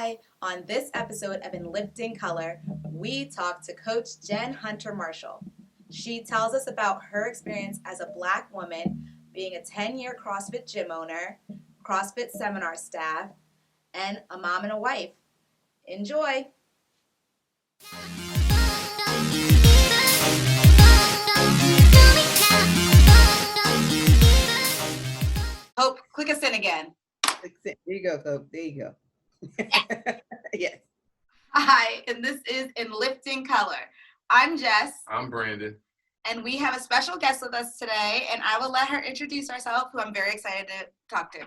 Hi, on this episode of In Lifting Color, we talk to Coach Jen Hunter Marshall. She tells us about her experience as a Black woman, being a 10-year CrossFit gym owner, CrossFit seminar staff, and a mom and a wife. Enjoy! Hope, click us in again. There you go, Hope. There you go. Yes. Hi, and this is In Lifting Color. I'm Jess. I'm Brandon. And we have a special guest with us today, and I will let her introduce herself, who I'm very excited to talk to.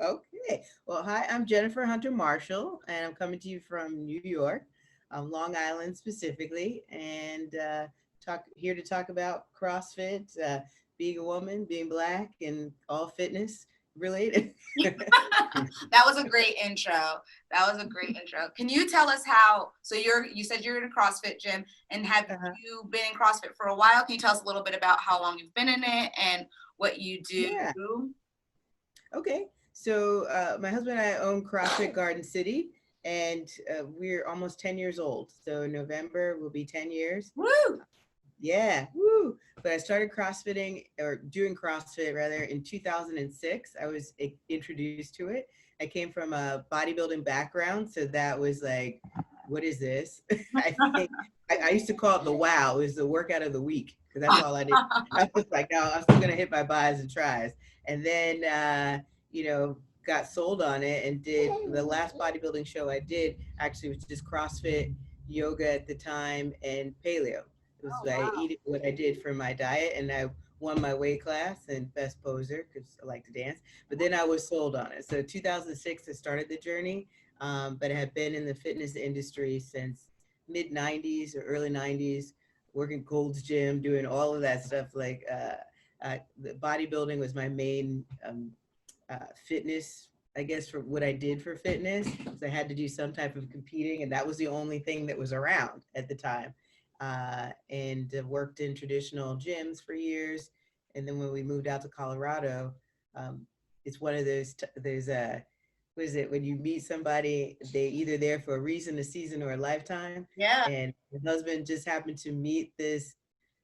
Okay. Well, hi, I'm Jennifer Hunter Marshall, and I'm coming to you from New York, Long Island specifically, and here to talk about CrossFit, being a woman, being Black, and all fitness related. That was a great intro. Can you tell us how, so you said you're in a CrossFit gym, and have you been in CrossFit for a while? Can you tell us a little bit about how long you've been in it and what you do? Yeah. Okay. So my husband and I own CrossFit Garden City, and we're almost 10 years old. So in November will be 10 years. Woo! Yeah, woo! But I started doing CrossFit rather in 2006. I was introduced to it. I came from a bodybuilding background, so that was like, what is this? I used to call it the wow. It was the workout of the week, because that's all I did. I was like, no, I'm still gonna hit my bis and tries. And then, got sold on it and did the last bodybuilding show I did actually was just CrossFit, yoga at the time, and paleo. It was what I did for my diet, and I won my weight class and best poser because I like to dance. But then I was sold on it. So 2006, I started the journey, but I have been in the fitness industry since mid 90s or early 90s, working Gold's Gym, doing all of that stuff. Like the bodybuilding was my main fitness, I guess, for what I did for fitness. So I had to do some type of competing, and that was the only thing that was around at the time. And worked in traditional gyms for years. And then when we moved out to Colorado, it's one of those, what is it? When you meet somebody, they either there for a reason, a season, or a lifetime. Yeah. And my husband just happened to meet this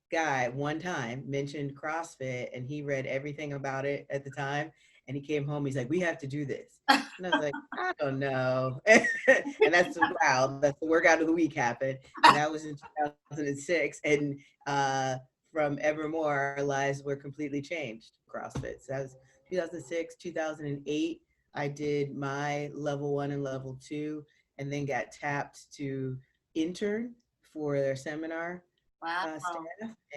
guy one time, mentioned CrossFit, and he read everything about it at the time. And he came home, he's like, we have to do this. And I was like, I don't know. And that's the workout of the week happened. And that was in 2006. And from evermore, our lives were completely changed, CrossFit. So that was 2006, 2008. I did my level 1 and level 2, and then got tapped to intern for their seminar staff.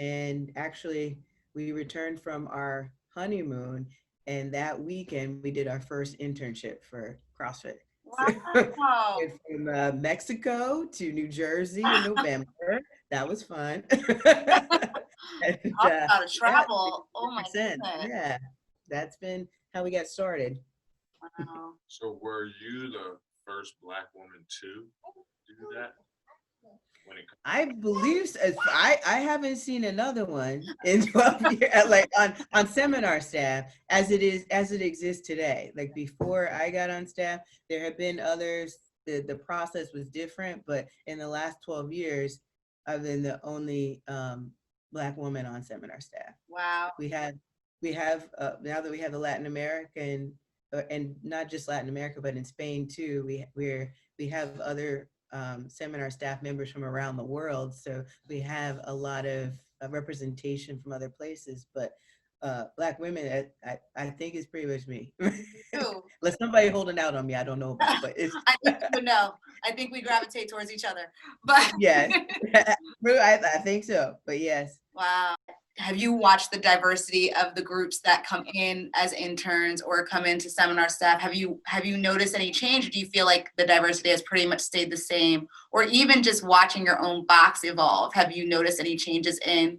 And actually, we returned from our honeymoon, and that weekend we did our first internship for CrossFit. Wow. So from Mexico to New Jersey in November. That was fun. And, about to travel. Yeah, oh my goodness. Yeah, that's been how we got started. Wow. So were you the first Black woman to do that? I believe so. I haven't seen another one in 12 years, like on seminar staff as it exists today. Like before I got on staff, there have been others. The process was different, but in the last 12 years, I've been the only Black woman on seminar staff. Wow. We have now that we have the Latin American, and not just Latin America, but in Spain too. We have other seminar staff members from around the world, so we have a lot of representation from other places. But Black women, I think it's pretty much me. Unless somebody holding out on me, I don't know about. But it's I think you would know. I think we gravitate towards each other. But yes, I think so. But yes. Wow. Have you watched the diversity of the groups that come in as interns or come into seminar staff? Have you noticed any change, or do you feel like the diversity has pretty much stayed the same? Or even just watching your own box evolve, have you noticed any changes in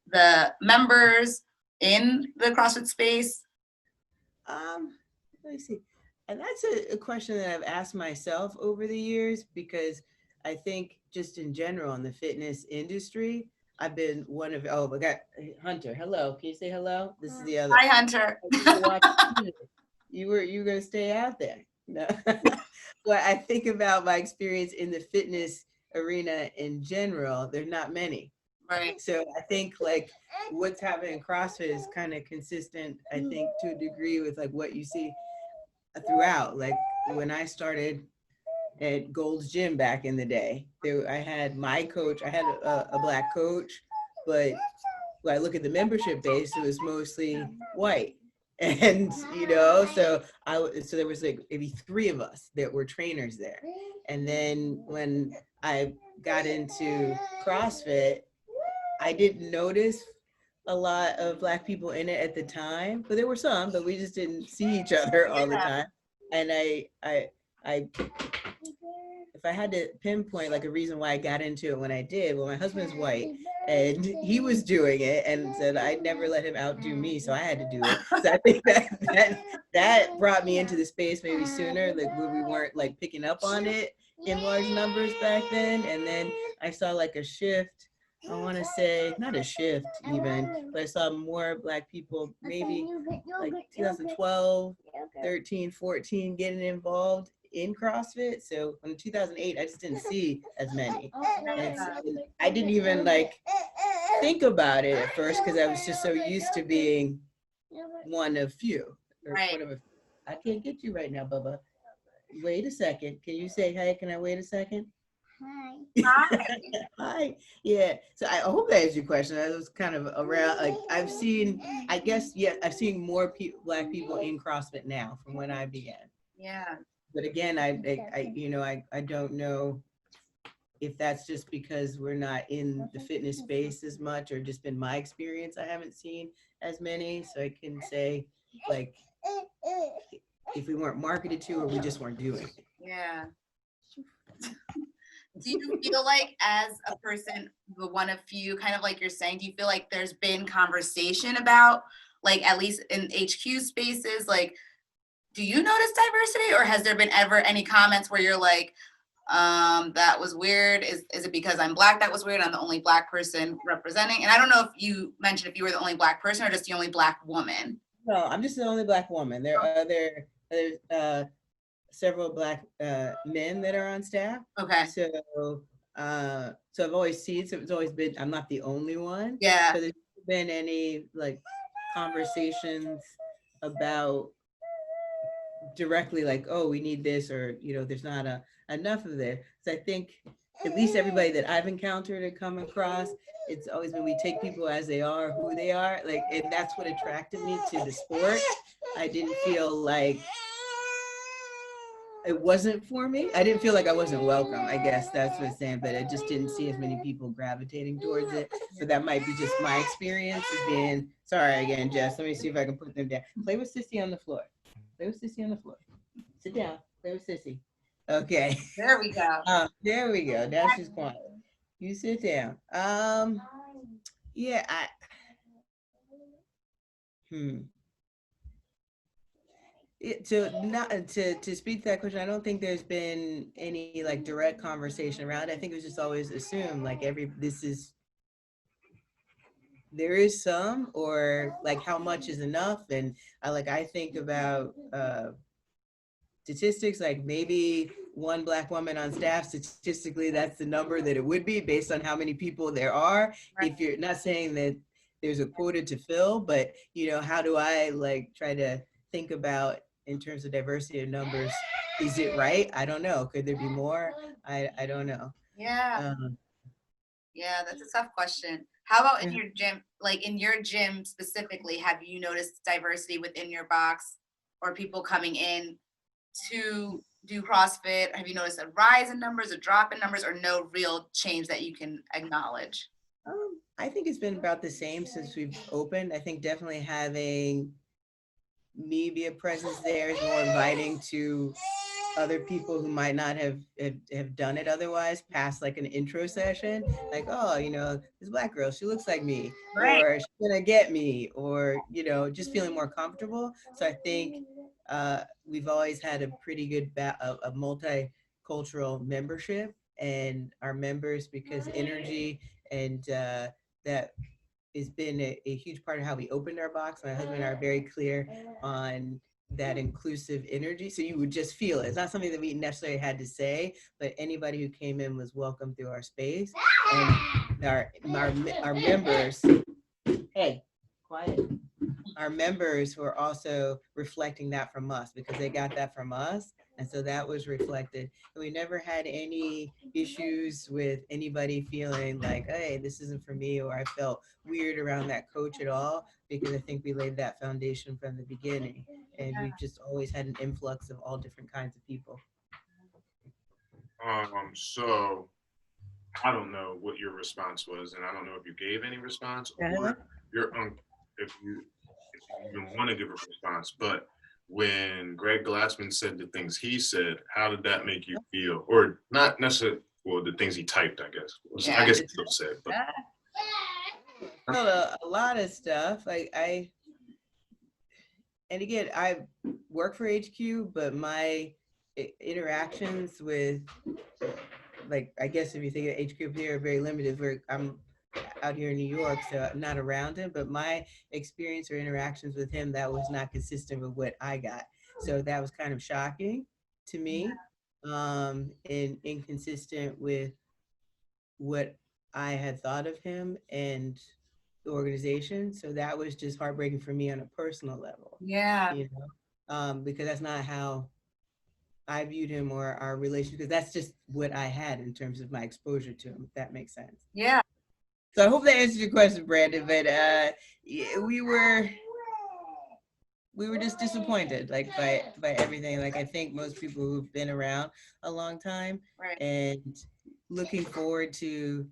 the members in the CrossFit space? Let me see. And that's a question that I've asked myself over the years, because I think just in general in the fitness industry, I've been one of, we got Hunter. Hello. Can you say hello? This is the other. Hi, Hunter. You were going to stay out there. No. Well, I think about my experience in the fitness arena in general, there's not many. Right. So I think like what's happening in CrossFit is kind of consistent, I think, to a degree with like what you see throughout. Like when I started at Gold's Gym back in the day, I had my coach, I had a black coach, but when I look at the membership base, it was mostly white. And so so there was like maybe 3 of us that were trainers there. And then when I got into CrossFit, I didn't notice a lot of Black people in it at the time, but there were some, but we just didn't see each other all the time. And I if I had to pinpoint like a reason why I got into it when I did, well, my husband's white and he was doing it and said I'd never let him outdo me, so I had to do it. So I think that brought me into the space maybe sooner, like where we weren't like picking up on it in large numbers back then. And then I saw like a shift. I want to say not a shift even, but I saw more Black people maybe like 2012, 13, 14 getting involved in CrossFit. So in 2008, I just didn't see as many. And I didn't even like think about it at first because I was just so used to being one of few. Right. I can't get you right now, Bubba. Wait a second. Can you say, hey, can I wait a second? Hi. Hi. Yeah. So I hope that answers your question. I was kind of around, like I've seen, I guess, yeah, I've seen more Black people in CrossFit now from when I began. Yeah. But again, I don't know if that's just because we're not in the fitness space as much or just been my experience. I haven't seen as many. So I can say like, if we weren't marketed to or we just weren't doing it. Yeah. Do you feel like as a person, the one of few, kind of like you're saying, do you feel like there's been conversation about, like at least in HQ spaces, like, do you notice diversity or has there been ever any comments where you're like, that was weird? Is it because I'm Black that was weird? I'm the only Black person representing. And I don't know if you mentioned if you were the only Black person or just the only Black woman. No, I'm just the only Black woman. There's several Black men that are on staff. Okay. So I've always seen, so it's always been, I'm not the only one. Yeah. So there's been any like conversations about directly like, oh, we need this, or there's not enough of this. So I think at least everybody that I've encountered and come across, it's always been we take people as they are, who they are, like, and that's what attracted me to the sport. I didn't feel like it wasn't for me. I didn't feel like I wasn't welcome. I guess that's what I'm saying, but I just didn't see as many people gravitating towards it. So that might be just my experience of being, sorry again, Jess, let me see if I can put them down. Play with Sissy on the floor. Play with Sissy on the floor. Sit down, play with Sissy. Okay. There we go. There we go. Now she's quiet. You sit down. Yeah, to speak to that question, I don't think there's been any like direct conversation around it. I think it was just always assumed like there is some, or like how much is enough. And I think about statistics, like maybe one Black woman on staff, statistically that's the number that it would be based on how many people there are. Right. If you're not saying that there's a quota to fill, but how do I like try to think about in terms of diversity of numbers? Is it right? I don't know. Could there be more? I don't know. Yeah. Yeah, that's a tough question. How about in your gym, like in your gym specifically, have you noticed diversity within your box or people coming in to do CrossFit? Have you noticed a rise in numbers, a drop in numbers, or no real change that you can acknowledge? I think it's been about the same since we've opened. I think definitely having me be a presence there is more inviting to other people who might not have done it otherwise, past like an intro session, like, oh, this Black girl, she looks like me, right, or she's gonna get me, or just feeling more comfortable. So I think we've always had a pretty good a multicultural membership, and our members, because energy and that has been a huge part of how we opened our box. My husband and I are very clear on that inclusive energy. So you would just feel it. It's not something that we necessarily had to say, but anybody who came in was welcome through our space. And our members, hey, quiet. Our members were also reflecting that from us because they got that from us. And so that was reflected. And we never had any issues with anybody feeling like, hey, this isn't for me, or I felt weird around that coach at all, because I think we laid that foundation from the beginning. And we've just always had an influx of all different kinds of people. So I don't know what your response was, and I don't know if you gave any response or your if you even want to give a response. But when Greg Glassman said the things he said, how did that make you feel? Or not necessarily, well, the things he typed, I guess. Yeah. I guess he still said, but Well, a lot of stuff. Like and again, I work for HQ, but my interactions with, like, I guess if you think of HQ here, are very limited. Where I'm out here in New York, so I'm not around him, but my experience or interactions with him, that was not consistent with what I got. So that was kind of shocking to me, and inconsistent with what I had thought of him and the organization. So that was just heartbreaking for me on a personal level. Yeah. You know, because that's not how I viewed him or our relationship, because that's just what I had in terms of my exposure to him, if that makes sense. Yeah. So I hope that answers your question, Brandon, but we were just disappointed, like, by everything. Like, I think most people who've been around a long time, Right. and looking forward to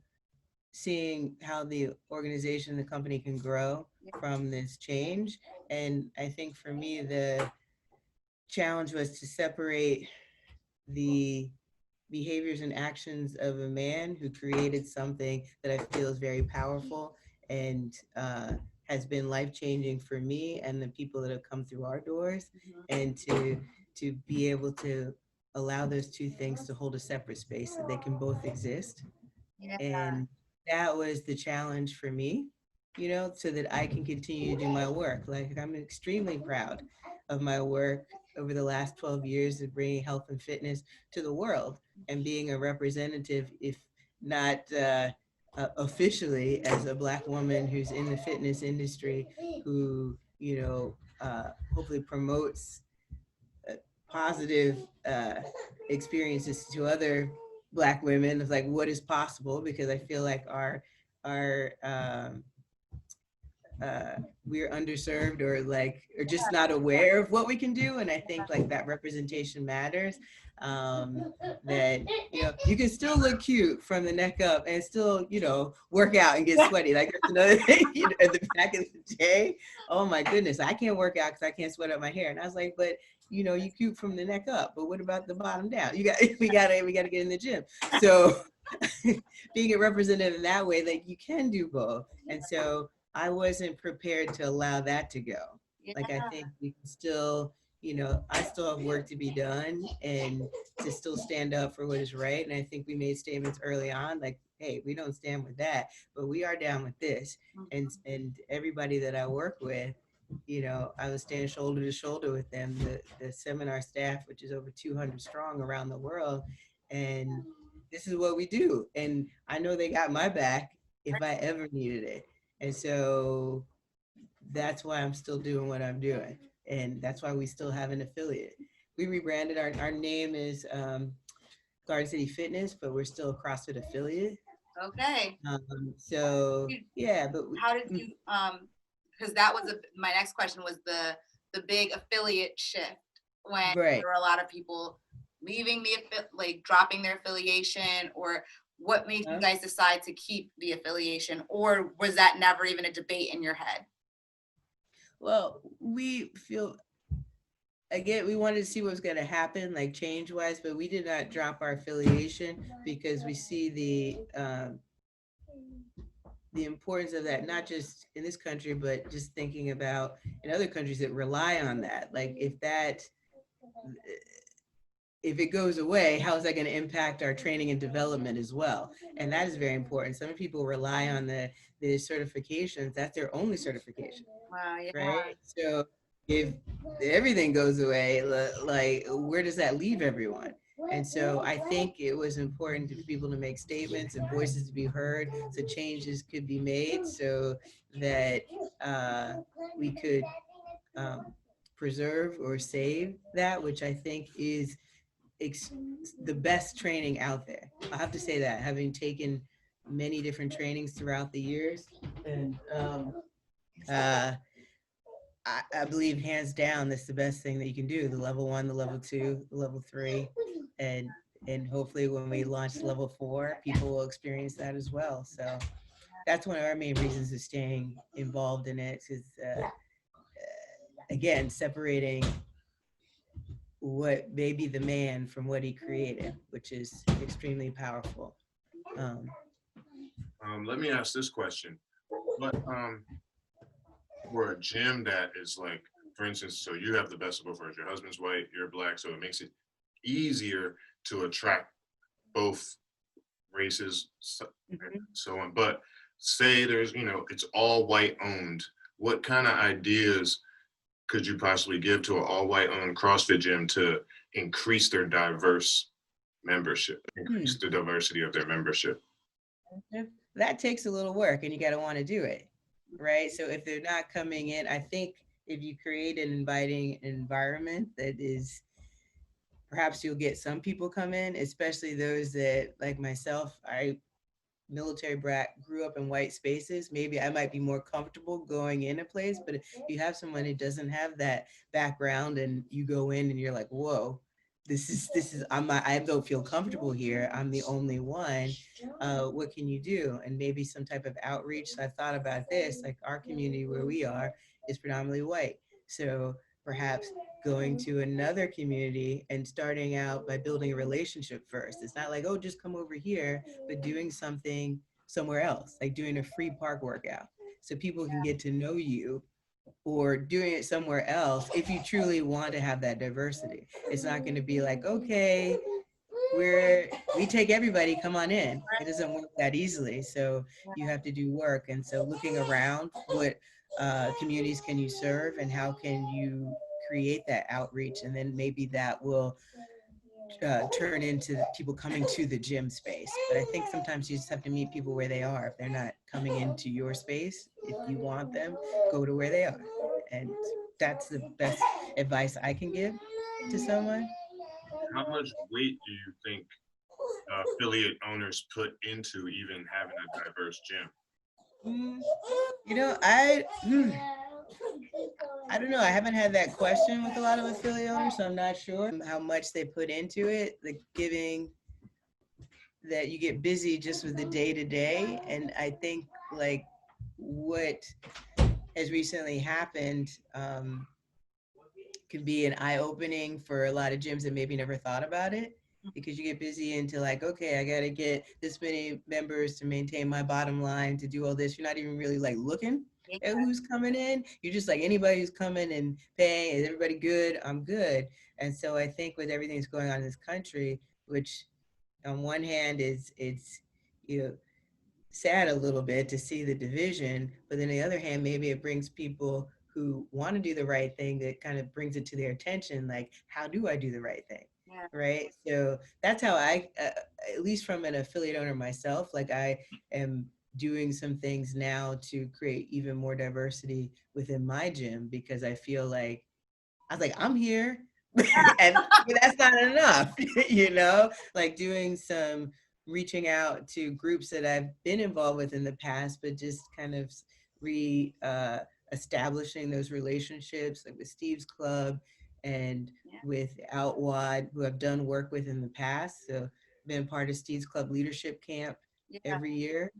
seeing how the organization, the company can grow from this change. And I think for me, the challenge was to separate the behaviors and actions of a man who created something that I feel is very powerful and has been life-changing for me and the people that have come through our doors, and to be able to allow those two things to hold a separate space so they can both exist. Yeah. And that was the challenge for me, you know, so that I can continue to do my work. Like, I'm extremely proud of my work over the last 12 years of bringing health and fitness to the world and being a representative, if not officially, as a Black woman who's in the fitness industry, who, you know, hopefully promotes positive experiences to other Black women of like what is possible, because I feel like our we're underserved, or just not aware of what we can do. And I think like that representation matters. That, you know, you can still look cute from the neck up and still, you know, work out and get sweaty. Like, that's another thing. You know, at the back of the day, oh my goodness, I can't work out because I can't sweat up my hair. And I was like, but you know, you cute from the neck up, but what about the bottom down? We gotta get in the gym. So being a representative in that way, like, you can do both. And so I wasn't prepared to allow that to go. Like, I think we can still, you know, I still have work to be done and to still stand up for what is right. And I think we made statements early on, like, hey, we don't stand with that, but we are down with this. And everybody that I work with, you know, I was standing shoulder to shoulder with them, the seminar staff, which is over 200 strong around the world. And this is what we do. And I know they got my back if I ever needed it. And so that's why I'm still doing what I'm doing. And that's why we still have an affiliate. We rebranded, our name is Garden City Fitness, but we're still a CrossFit affiliate. Okay. So yeah, but how did you because that was my next question was the big affiliate shift, when there were a lot of people leaving dropping their affiliation, or what made you guys decide to keep the affiliation, or was that never even a debate in your head? Well, we feel, again, we wanted to see what was going to happen, like change wise, but we did not drop our affiliation because we see the importance of that, not just in this country, but just thinking about in other countries that rely on that. Like, if it goes away, how is that going to impact our training and development as well? And that is very important. Some people rely on the certifications. That's their only certification. Wow, yeah. Right? So if everything goes away, like where does that leave everyone? And so I think it was important for people to make statements and voices to be heard, so changes could be made, so that we could preserve or save that, which I think is the best training out there. I have to say that, having taken many different trainings throughout the years, and uh, I believe hands down that's the best thing that you can do. The level 1, the level 2, the level 3, and hopefully when we launch level 4, people will experience that as well. So that's one of our main reasons of staying involved in it, is again, separating what may be the man from what he created, which is extremely powerful. Let me ask this question. But for a gym that is like, for instance, so you have the best of both worlds. Your husband's white, you're black, so it makes it easier to attract both races, so on. But say there's, it's all white owned. What kind of ideas could you possibly give to an all white owned CrossFit gym to increase their diverse membership, increase the diversity of their membership? That takes a little work, and you got to want to do it, right? So if they're not coming in, I think if you create an inviting environment that is, perhaps you'll get some people come in, especially those that, like myself, military brat, grew up in white spaces. Maybe I might be more comfortable going in a place, but if you have someone who doesn't have that background and you go in and you're like, whoa, this is I don't feel comfortable here. I'm the only one. What can you do? And maybe some type of outreach. So I've thought about this, like our community where we are is predominantly white. So perhaps going to another community and starting out by building a relationship first. It's not like, oh, just come over here, but doing something somewhere else, like doing a free park workout, so people can get to know you, or doing it somewhere else if you truly want to have that diversity. It's not going to be like, okay, we take everybody, come on in. It doesn't work that easily. So you have to do work. And so looking around, what communities can you serve, and how can you create that outreach? And then maybe that will turn into people coming to the gym space. But I think sometimes you just have to meet people where they are. If they're not coming into your space, if you want them, go to where they are. And that's the best advice I can give to someone. How much weight do you think affiliate owners put into even having a diverse gym? You know, I don't know. I haven't had that question with a lot of affiliate owners, so I'm not sure how much they put into it. Like, giving that you get busy just with the day to day, and I think like what has recently happened could be an eye opening for a lot of gyms that maybe never thought about it, because you get busy into like, okay, I got to get this many members to maintain my bottom line, to do all this. You're not even really like looking at who's coming in. You're just like, anybody who's coming and paying, is everybody good? I'm good. And so I think with everything that's going on in this country, which on one hand is, it's, you know, sad a little bit to see the division, but then on the other hand, maybe it brings people who want to do the right thing, that kind of brings it to their attention, like, how do I do the right thing? Yeah. Right. So that's how I, at least from an affiliate owner myself, like I am doing some things now to create even more diversity within my gym, because I feel like, I was like, I'm here. And but that's not enough, you know, like doing some reaching out to groups that I've been involved with in the past, but just kind of establishing those relationships, like with Steve's Club and with Outwad, who I've done work with in the past. So been part of Steve's Club leadership camp every year.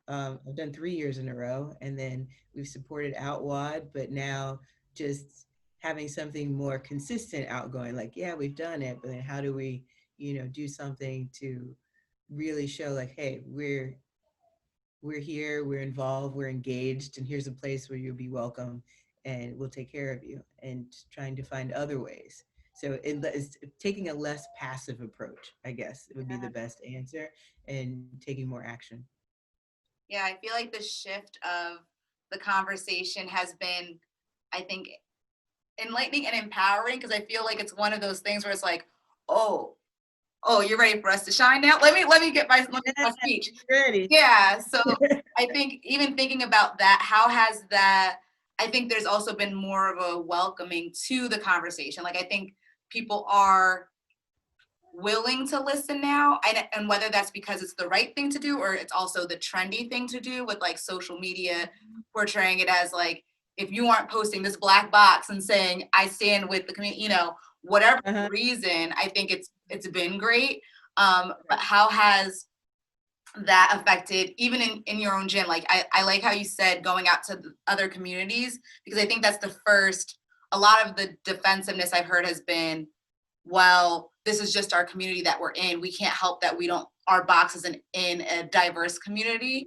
I've done 3 years in a row, and then we've supported Outwad, but now just having something more consistent outgoing, like, yeah, we've done it, but then how do we, you know, do something to really show like, hey, we're here, we're involved, we're engaged, and here's a place where you'll be welcome and we'll take care of you, and trying to find other ways. So it's taking a less passive approach, I guess it would be the best answer, and taking more action. Yeah, I feel like the shift of the conversation has been, I think, enlightening and empowering, because I feel like it's one of those things where it's like, oh, you're ready for us to shine now. Let me get my speech. Ready. Yeah. So I think even thinking about that, how has that, I think there's also been more of a welcoming to the conversation. Like, I think people are willing to listen now, and whether that's because it's the right thing to do or it's also the trendy thing to do, with like social media portraying it as like, if you aren't posting this black box and saying I stand with the community, whatever reason, I think it's been great. But how has that affected even in your own gym? Like, I like how you said going out to other communities, because I think that's the first, a lot of the defensiveness I've heard has been, well, this is just our community that we're in. We can't help that our box isn't in a diverse community.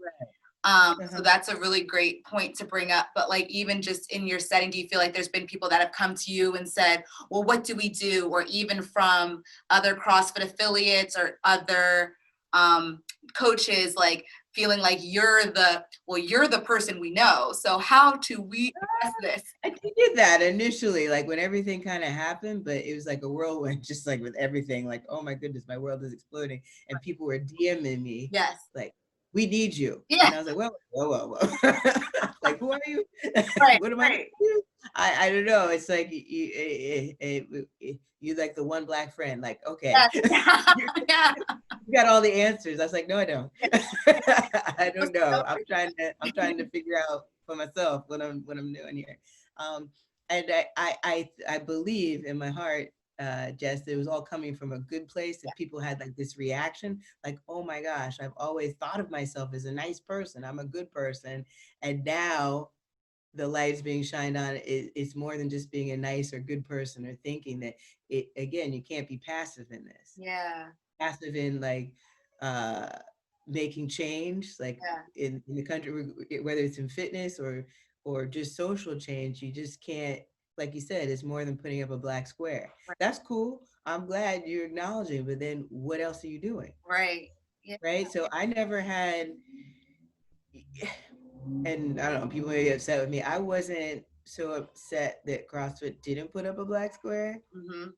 So that's a really great point to bring up. But like, even just in your setting, do you feel like there's been people that have come to you and said, well, what do we do? Or even from other CrossFit affiliates or other coaches, like feeling like you're the person we know. So how do we address this? I did that initially, like when everything kind of happened, but it was like a whirlwind, just like with everything, like, oh my goodness, my world is exploding. And people were DMing me. Yes. Like, we need you. Yeah. And I was like, whoa. Like, who are you? Right. What am I? I don't know. It's like you like the one black friend. Like, okay. Yeah. You got all the answers. I was like, no, I don't. I don't know. I'm trying to figure out for myself what I'm doing here. And I believe in my heart, Jess, it was all coming from a good place, that people had like this reaction, like, oh my gosh, I've always thought of myself as a nice person. I'm a good person. And now the light's being shined on. It's more than just being a nice or good person, or thinking that again, you can't be passive in this. Yeah. Passive in like making change, like in the country, whether it's in fitness or just social change. You just can't, like you said, it's more than putting up a black square. That's cool. I'm glad you're acknowledging, but then what else are you doing? Right. Yeah. Right. So I never had, and I don't know, people may be upset with me. I wasn't so upset that CrossFit didn't put up a black square. Mm-hmm.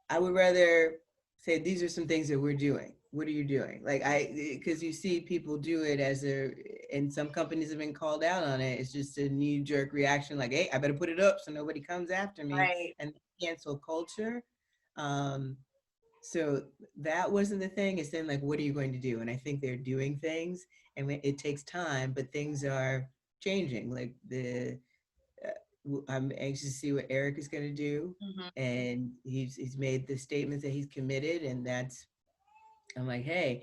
I would rather say, these are some things that we're doing. What are you doing? Like, because you see people do it and some companies have been called out on it. It's just a knee jerk reaction. Like, hey, I better put it up so nobody comes after me. Right. And cancel culture. So that wasn't the thing. It's then like, what are you going to do? And I think they're doing things, and it takes time, but things are changing. Like I'm anxious to see what Eric is going to do. And he's made the statements that he's committed, and I'm like, hey,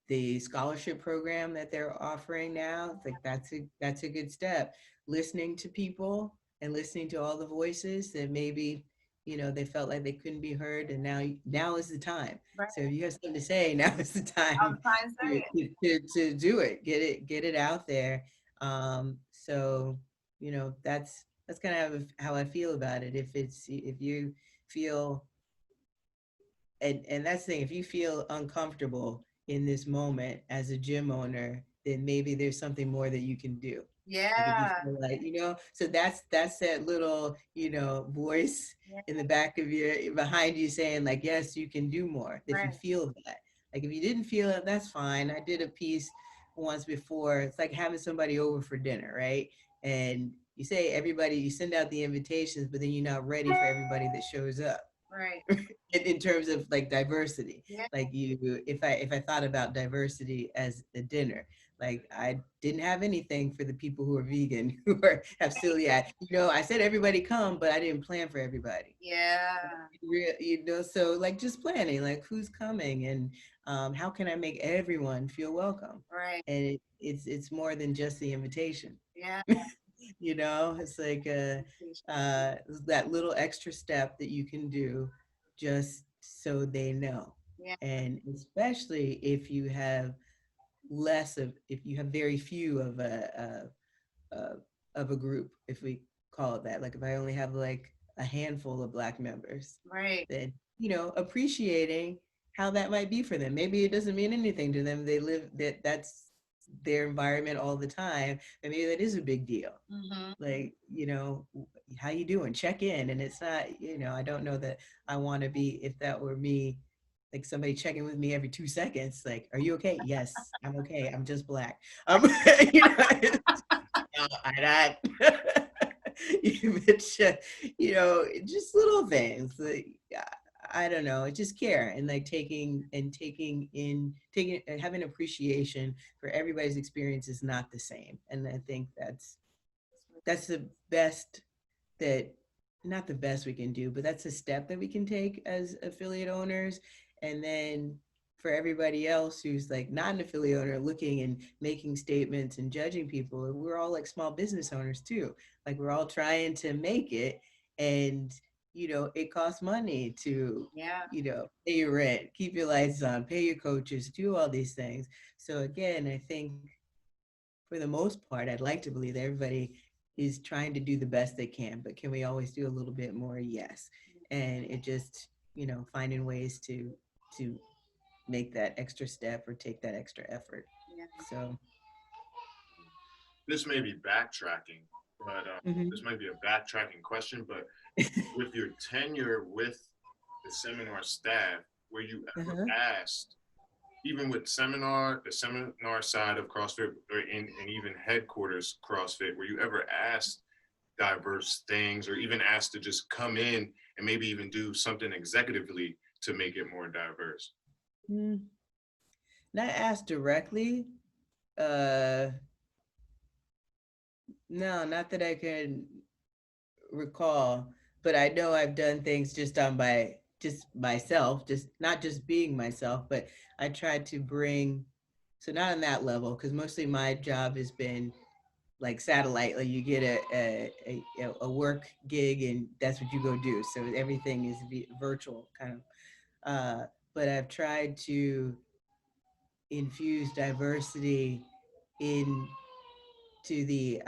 the scholarship program that they're offering now, like that's a good step. Listening to people and listening to all the voices that maybe, they felt like they couldn't be heard, and now is the time. Right. So if you have something to say, now is the time to do it. Get it out there. So that's kind of how I feel about it. If you feel, and that's the thing, if you feel uncomfortable in this moment as a gym owner, then maybe there's something more that you can do. Yeah. Like, so that's that little, voice in the back of behind you saying like, yes, you can do more. If you feel that, like, if you didn't feel it, that's fine. I did a piece once before. It's like having somebody over for dinner, right? And you say you send out the invitations, but then you're not ready for everybody that shows up. Right. in terms of like diversity. Like if I thought about diversity as a dinner, like I didn't have anything for the people who are vegan, who have celiac. I said everybody come, but I didn't plan for everybody. Yeah. So like just planning, like who's coming, and how can I make everyone feel welcome? Right. And it's more than just the invitation. Yeah. It's like that little extra step that you can do just so they know. Yeah. And especially if you have very few of a group, if we call it that, like if I only have like a handful of Black members, right, then appreciating how that might be for them. Maybe it doesn't mean anything to them. They live that's their environment all the time, and maybe that is a big deal. Mm-hmm. Like, how you doing? Check in. And it's not, I don't know that I want to be, if that were me, like somebody checking with me every 2 seconds, like, are you okay? Yes, I'm okay. I'm just Black. I'm not. It's, just little things. Like, I don't know. Just care and like having appreciation for everybody's experience is not the same. And I think that's the best that not the best we can do, but that's a step that we can take as affiliate owners. And then for everybody else who's like not an affiliate owner looking and making statements and judging people, we're all like small business owners too. Like we're all trying to make it. And, it costs money to, pay your rent, keep your lights on, pay your coaches, do all these things. So again, I think for the most part, I'd like to believe that everybody is trying to do the best they can, but can we always do a little bit more? Yes. And it just, finding ways to make that extra step or take that extra effort. Yeah. So This may be backtracking, but this might be a backtracking question, but with your tenure with the seminar staff, were you ever asked, even with the seminar side of CrossFit, and even headquarters CrossFit, were you ever asked diverse things, or even asked to just come in and maybe even do something executively to make it more diverse? Not asked directly. No, not that I can recall, but I know I've done things just myself, just not just being myself, but I tried to bring, so not on that level, because mostly my job has been like satellite, like you get a work gig and that's what you go do. So everything is virtual kind of, but I've tried to infuse diversity into the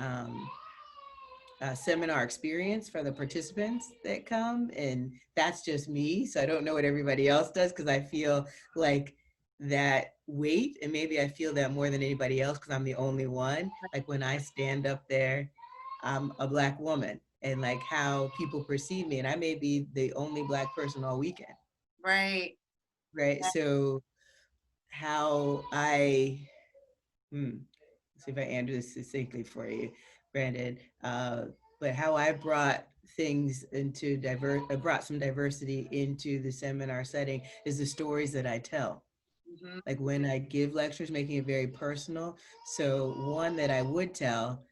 seminar experience for the participants that come. And that's just me. So I don't know what everybody else does, because I feel like that weight, and maybe I feel that more than anybody else because I'm the only one. Like when I stand up there, I'm a Black woman, and like how people perceive me, and I may be the only Black person all weekend. Right. Yeah. So how see if I answer this succinctly for you, Brandon. But how I brought things brought some diversity into the seminar setting is the stories that I tell. Like when I give lectures, making it very personal. So one that I would tell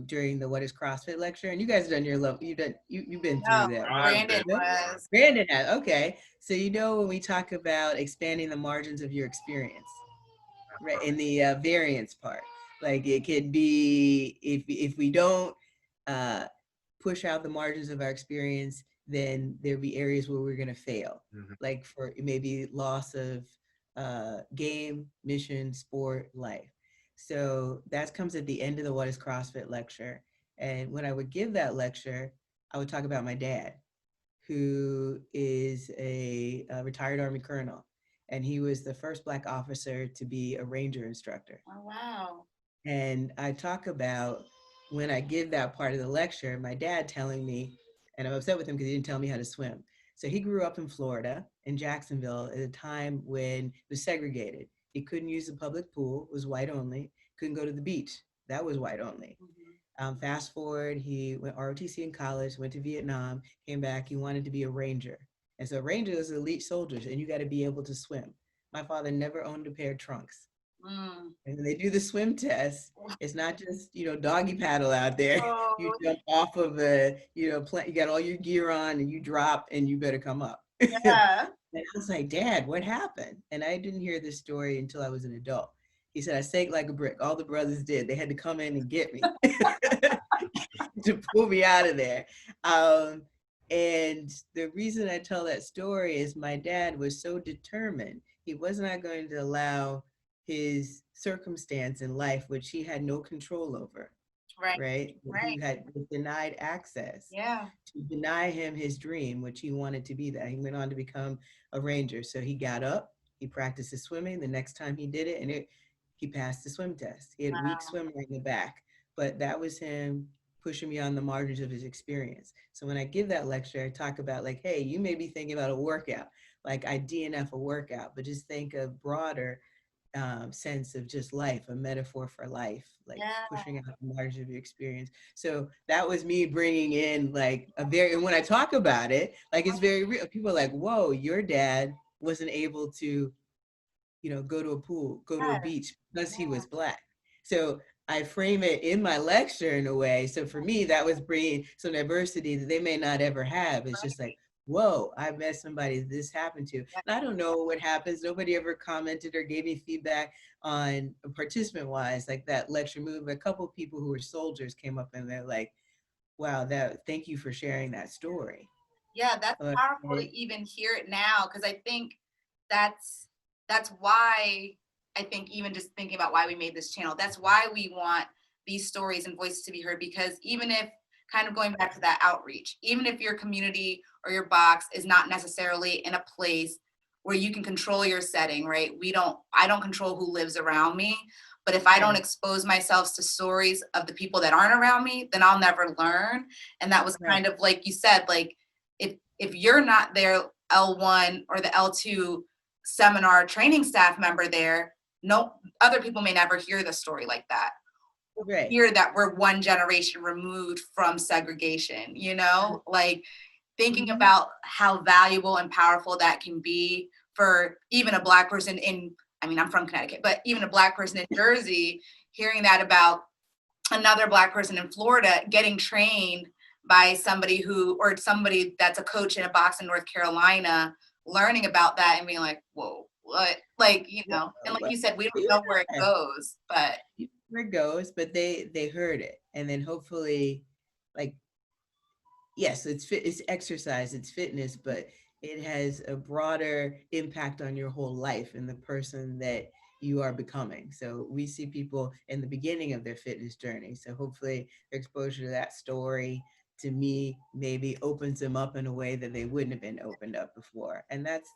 during the What is CrossFit lecture, and you guys have done your you've been through that. Brandon was. Brandon has, okay. So when we talk about expanding the margins of your experience, right, in the variance part, like it could be if we don't push out the margins of our experience, then there'll be areas where we're going to fail, like for maybe loss of game, mission, sport, life. So that comes at the end of the What is CrossFit lecture. And when I would give that lecture, I would talk about my dad, who is a retired Army colonel. And he was the first Black officer to be a Ranger instructor. Oh, wow. And I talk about when I give that part of the lecture, my dad telling me, and I'm upset with him because he didn't tell me how to swim. So he grew up in Florida, in Jacksonville, at a time when it was segregated. He couldn't use the public pool, it was white only. Couldn't go to the beach, that was white only. Fast forward, he went ROTC in college, went to Vietnam, came back, he wanted to be a Ranger. And so Rangers are elite soldiers, and you got to be able to swim. My father never owned a pair of trunks. And when they do the swim test, it's not just, doggy paddle out there. You jump off of you got all your gear on and you drop and you better come up. Yeah. And I was like, Dad, what happened? And I didn't hear this story until I was an adult. He said, I sank like a brick. All the brothers did. They had to come in and get me to pull me out of there. And the reason I tell that story is my dad was so determined. He was not going to allow his circumstance in life, which he had no control over, right? He had denied access, to deny him his dream, which he wanted to be that. He went on to become a Ranger. So he got up, he practiced his swimming the next time he did it, and he passed the swim test. He had weak Wow. swim right in the back, but that was him pushing me on the margins of his experience. So when I give that lecture, I talk about like, hey, you may be thinking about a workout, like I DNF a workout, but just think of broader sense of just life, a metaphor for life, like Yeah. pushing out the margin of your experience. So that was me bringing in like a very, and when I talk about it, like it's very real. People are like, whoa, your dad wasn't able to, you know, go to a pool, go to a beach because he was Black. So I frame it in my lecture in a way. So for me, that was bringing some diversity that they may not ever have. It's just like, whoa, I met somebody this happened to. And I don't know what happens. Nobody ever commented or gave me feedback on participant wise, like that lecture move. A couple of people who were soldiers came up and they're like, wow, thank you for sharing that story. Yeah, that's powerful to even hear it now, because I think that's why I think even just thinking about why we made this channel, that's why we want these stories and voices to be heard, because even if, kind of going back to that outreach, even if your community or your box is not necessarily in a place where you can control your setting, right? I don't control who lives around me, but if I don't expose myself to stories of the people that aren't around me, then I'll never learn. And that was kind of like you said, like, if you're not their L1 or the L2 seminar training staff member there, no other people may never hear the story like that. Right. Hear that we're one generation removed from segregation, you know, like thinking about how valuable and powerful that can be for even a Black person I'm from Connecticut, but even a Black person in Jersey, hearing that about another Black person in Florida getting trained by somebody that's a coach in a box in North Carolina, learning about that and being like, whoa, what? Like, you know, and like you said, we don't know where it goes, but where it goes, but they heard it. And then hopefully, like, yes, it's exercise, it's fitness, but it has a broader impact on your whole life and the person that you are becoming. So we see people in the beginning of their fitness journey. So hopefully exposure to that story, to me, maybe opens them up in a way that they wouldn't have been opened up before. And that's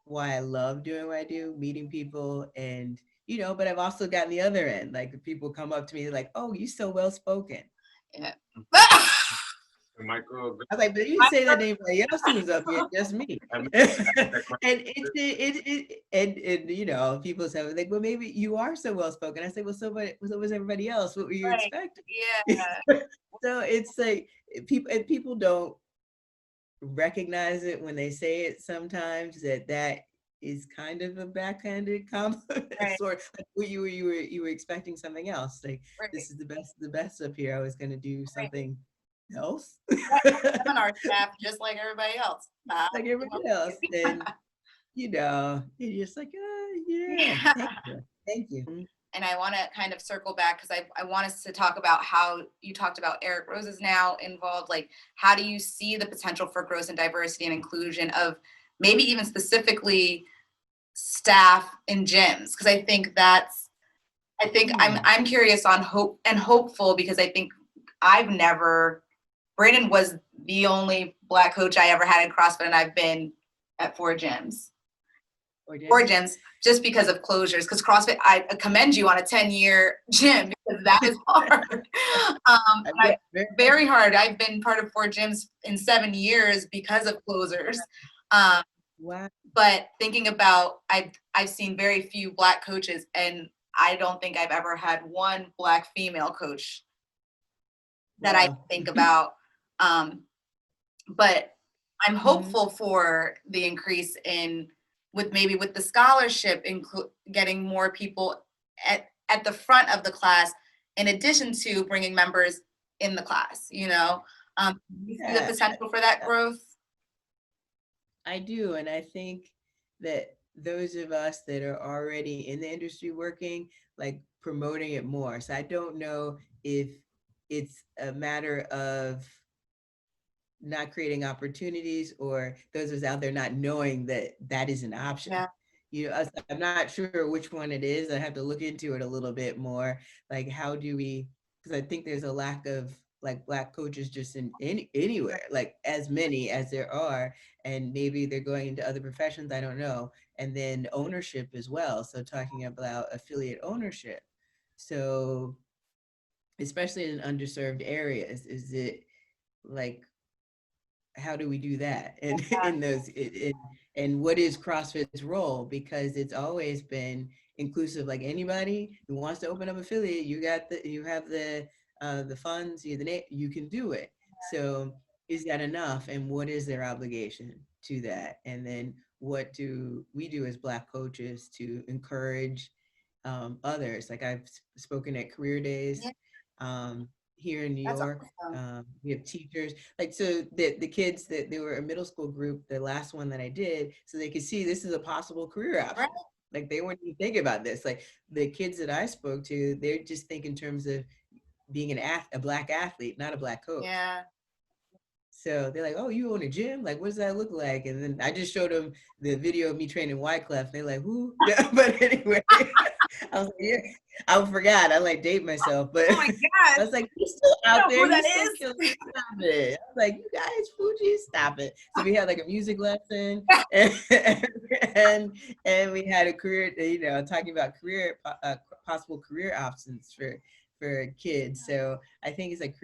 why I love doing what I do, meeting people. And, you know, but I've also gotten the other end, like people come up to me like, oh, you're so well-spoken. yeah. Michael, I was like, but you didn't say that to anybody else who was up here, just me. And and you know, people say like, well, maybe you are so well spoken. I say, well, so was everybody else. What were you expecting? Yeah. So it's like people don't recognize it when they say it sometimes, that is kind of a backhanded compliment. Sort of like you were expecting something else. Like this is the best up here. I was gonna do something else. Seminar staff just like everybody else. Like everybody else. And you know, you're just like, yeah. Thank you. And I want to kind of circle back because I want us to talk about how you talked about Eric Rose is now involved. Like, how do you see the potential for growth and diversity and inclusion of maybe even specifically staff in gyms? Because I think I'm curious on hope and hopeful, because I think Brandon was the only Black coach I ever had in CrossFit, and I've been at 4 gyms. 4 gyms, just because of closures. Because CrossFit, I commend you on a 10-year gym, because that is hard. Very hard. I've been part of 4 gyms in 7 years because of closures. Wow. But thinking about, I've seen very few Black coaches, and I don't think I've ever had one Black female coach that I think about. But I'm hopeful for the increase with the scholarship, getting more people at the front of the class, in addition to bringing members in the class, you know, you see the potential for that growth? I do. And I think that those of us that are already in the industry working, like promoting it more. So I don't know if it's a matter of not creating opportunities, or those of us out there not knowing that is an option. Yeah. You know, I'm not sure which one it is. I have to look into it a little bit more. Like, how do we, because I think there's a lack of like Black coaches just in anywhere, like as many as there are, and maybe they're going into other professions, I don't know. And then ownership as well. So talking about affiliate ownership. So especially in underserved areas, is it like, how do we do that? And in those, and what is CrossFit's role? Because it's always been inclusive. Like anybody who wants to open up affiliate, you have the funds, you can do it. So is that enough? And what is their obligation to that? And then what do we do as Black coaches to encourage others? Like I've spoken at career days. Here in New That's York. awesome. We have teachers, like, so the kids that they were a middle school group, the last one that I did, so they could see this is a possible career option. Right. Like they weren't even thinking about this. Like the kids that I spoke to, they're just thinking in terms of being a Black athlete, not a Black coach. Yeah. So they're like, oh, you own a gym? Like, what does that look like? And then I just showed them the video of me training Wyclef. They're like, who? Yeah, but anyway, I was like, yeah, I forgot. I like date myself, but Oh my God. I was like, you're still out there. Who that You're is? still killing it. Stop it. I was like, you guys, Fuji, stop it. So we had like a music lesson and we had a career, talking about possible career options for kids. So I think it's like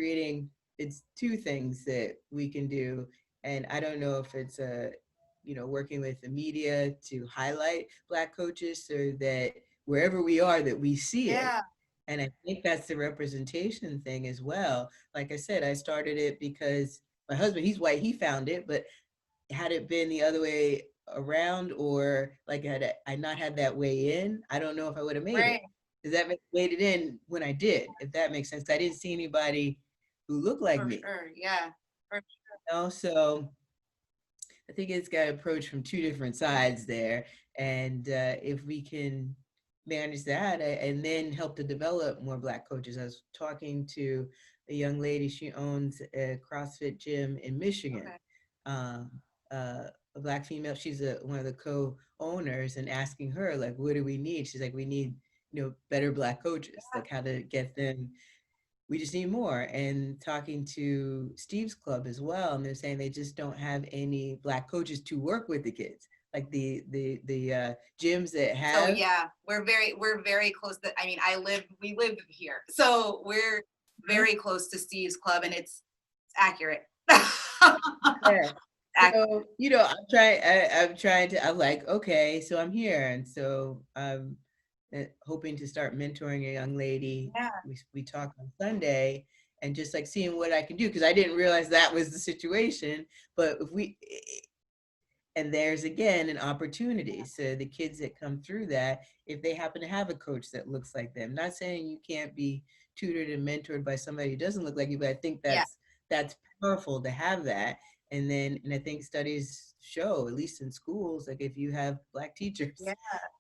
it's two things that we can do. And I don't know if it's working with the media to highlight Black coaches so that wherever we are, that we see it. And I think that's the representation thing as well. Like I said, I started it because my husband, he's white, he found it, but had it been the other way around, or like had I not had that way in, I don't know if I would have made it. Does that made it in when I did, if that makes sense? I didn't see anybody who look like me. Sure. Yeah. For sure. So I think it's got to approach from two different sides there. And if we can manage that and then help to develop more Black coaches. I was talking to a young lady, she owns a CrossFit gym in Michigan. Okay. A Black female, she's one of the co-owners, and asking her, like, what do we need? She's like, we need, better Black coaches, like how to get them. We just need more. And talking to Steve's club as well, and they're saying they just don't have any Black coaches to work with the kids. Like the gyms that have. So yeah, we're very close. We live here, so we're very close to Steve's club, and it's accurate. Yeah. So I'm like, okay, so I'm here, and so I'm hoping to start mentoring a young lady. Yeah. We talk on Sunday, and just like seeing what I can do, because I didn't realize that was the situation. But and there's again an opportunity. So the kids that come through that, if they happen to have a coach that looks like them, not saying you can't be tutored and mentored by somebody who doesn't look like you, but I think that's powerful to have that. And I think studies show, at least in schools, like if you have Black teachers,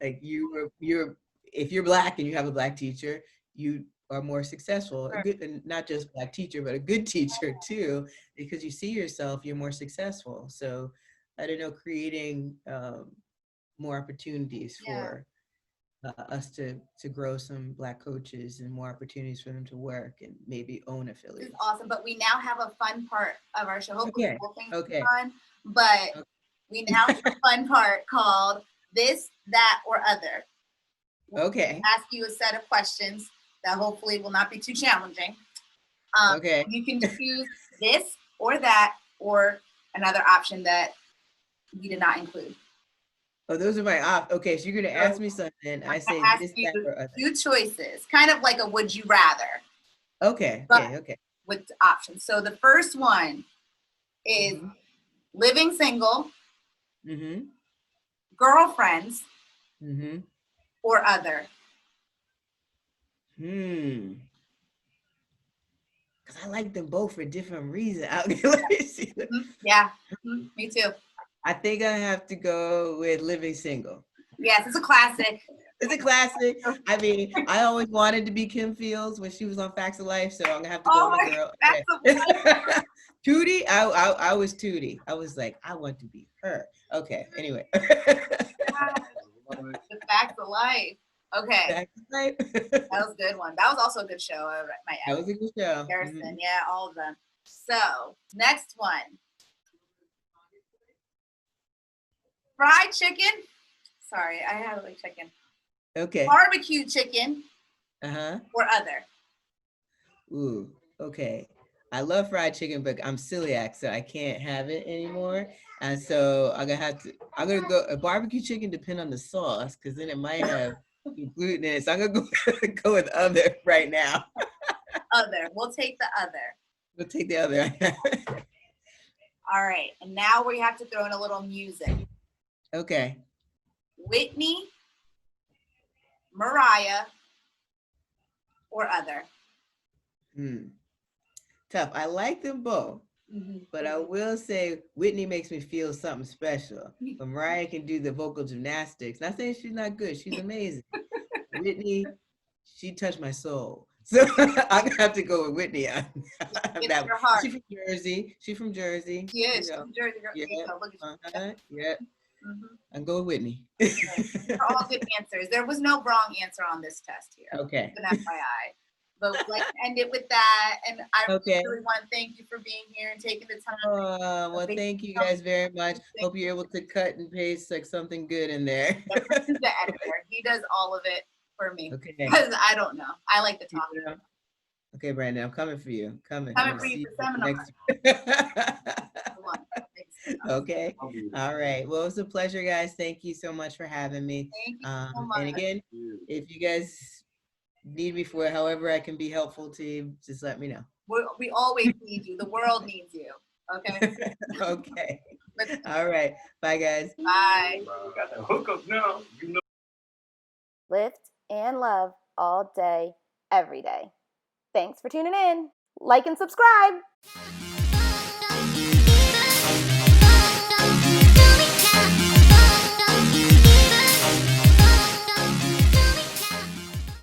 like if you're Black and you have a Black teacher, you are more successful. A good, and not just Black teacher, but a good teacher too, because you see yourself, you're more successful. So I don't know, creating more opportunities for us to grow some Black coaches, and more opportunities for them to work and maybe own affiliates. This is awesome, but we now have a fun part of our show. Hopefully, fun, but we now have a fun part called This, That, or Other. Okay. We'll ask you a set of questions that hopefully will not be too challenging. Okay. You can choose this or that, or another option that we did not include. Oh, those are my options. Okay, so you're going to ask me something. I say this, that, or other. Two choices, kind of like a would you rather. Okay. With options. So the first one is living single, girlfriends, or other. Because I like them both for different reasons. Let me see. Yeah, me too. I think I have to go with living single. Yes, it's a classic. It's a classic. I mean, I always wanted to be Kim Fields when she was on Facts of Life, so I'm gonna have to go with girl. Okay. Tootie, I was Tootie. I was like, I want to be her. Okay, anyway. The Facts of Life. Okay, Right? that was a good one. That was also a good show. My That was a good show. Harrison, Mhm. yeah, all of them. So next one, fried chicken. Sorry, I have like chicken. Okay. Barbecue chicken Uh-huh. or other. Ooh, okay. I love fried chicken, but I'm celiac, so I can't have it anymore. And so I'm gonna go a barbecue chicken depend on the sauce, because then it might have gluten in it. So I'm gonna go with other right now. Other. We'll take the other. We'll take the other. All right, and now we have to throw in a little music. Okay. Whitney, Mariah, or other. Tough. I like them both. But I will say Whitney makes me feel something special. But Mariah can do the vocal gymnastics. Not saying she's not good. She's amazing. Whitney, she touched my soul. So I'm gonna have to go with Whitney on that. Your heart. She's from Jersey. She's from Jersey. She is. She's from Jersey. Yeah. Look at you. Yeah. I'm going with Whitney. They're all good answers. There was no wrong answer on this test here. Okay. An FYI. But let's end it with that. And I really want to thank you for being here and taking the time. Well, thank you guys very much. Hope you're able to cut and paste like something good in there. He's the editor. He does all of it for me. Okay. Because I don't know. I like to talk. Okay, Brandon, I'm coming for you. Coming for you for seminar. Okay. All right. Well, it was a pleasure, guys. Thank you so much for having me. Thank you so much. And again, if you guys need me for however I can be helpful to you, just let me know. We always need you. The world needs you. Okay. Okay. All right. Bye, guys. Bye. We got that hookup now. You know. Lift and love all day, every day. Thanks for tuning in. Like and subscribe.